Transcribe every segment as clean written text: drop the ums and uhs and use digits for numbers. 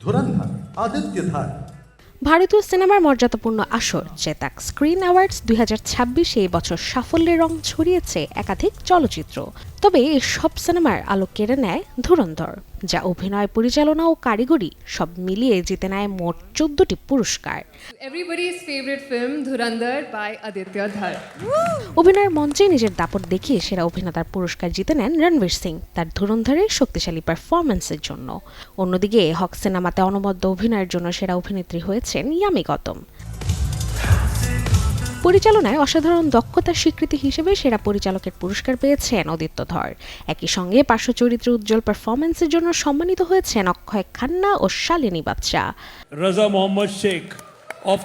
ধুরন্ধর আদিত্য ধার। ভারতীয় সিনেমার মর্যাদাপূর্ণ আসর চেতাক স্ক্রিন অ্যাওয়ার্ডস 2026 এই বছর সাফল্যের রং ছড়িয়েছে একাধিক চলচ্চিত্র। তবে এই সব সিনেমার আলো কেড়ে নেয় ধুরন্ধর, যা অভিনয়, পরিচালনা ও কারিগরি সব মিলিয়ে জিতে নেয় মোট 14টি পুরস্কার। Everybody's favorite film Dhurandhar by Aditya Dhar. অভিনয়ের মঞ্চে নিজের দাপট দেখিয়ে সেরা অভিনেতার পুরস্কার জিতে নেন রণবীর সিং তার ধুরন্ধরের শক্তিশালী পারফরম্যান্সের জন্য। অন্যদিকে হক সিনেমাতে অনবদ্য অভিনয়ের জন্য সেরা অভিনেত্রী হয়েছেন ইয়ামি গৌতম। পরিচালনায় অসাধারণ দক্ষতার স্বীকৃতি হিসেবে সেরা পরিচালকের পুরস্কার পেয়েছেন আদিত্য ধর। একই সঙ্গে পার্শ্ব চরিত্রে উজ্জ্বল পারফরম্যান্সের জন্য সম্মানিত হয়েছেন অক্ষয় খান্না ও শালিনী বাদশা। Raza Mohammad Sheikh of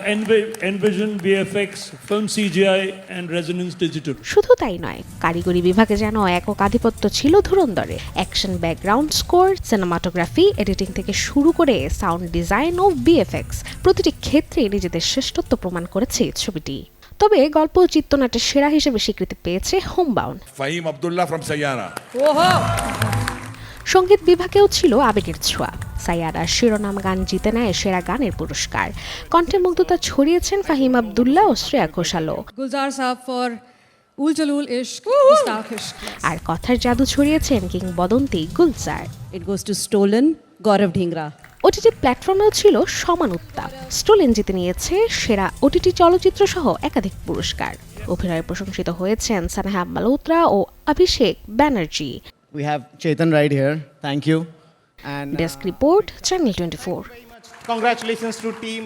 Envision VFX, Film CGI and Resonance Digital. শুধু তাই নয়, কারিগরি বিভাগে যেন একক আধিপত্য ছিল ধুরন্ধরে। Action, background score, cinematography, editing থেকে শুরু করে সাউন্ড ডিজাইন ও ভিএফএক্স প্রতিটি ক্ষেত্রে নিজেদের শ্রেষ্ঠত্ব প্রমাণ করেছে ছবিটি। তবে গল্প ও চিত্রনাট্যের সেরা হিসেবে স্বীকৃতি পেয়েছে হোমবাউন্ড। ফাহিম আব্দুল্লাহ ফ্রম সাইয়ারা। সঙ্গীত বিভাগেও ছিল আবেগের ছোঁয়া। সাইয়ারার শিরোনাম গান জিতে নেয় সেরা গানের পুরস্কার। কণ্ঠে মুগ্ধতা ছড়িয়েছেন ফাহিম আব্দুল্লাহ ও Shreya ঘোষালও। Gulzar Saab for Ul Jalul Ishq, Gustaq Ishq. আর কথার জাদু ছড়িয়েছেন কিংবদন্তি Gulzar. It goes to Stolen, Gaurav Dhingra. OTT প্ল্যাটফর্মেও ছিল সমান উত্তাপ। স্টোলেন জিতে নিয়েছে সেরা ওটিটি চলচ্চিত্র সহ একাধিক পুরস্কার। অভিনয়ে প্রশংসিত হয়েছেন সানেহা মালহোত্রা ও Abhishek Banerjee. We have Chetan right here. Thank you. And desk report, channel 24। Congratulations to team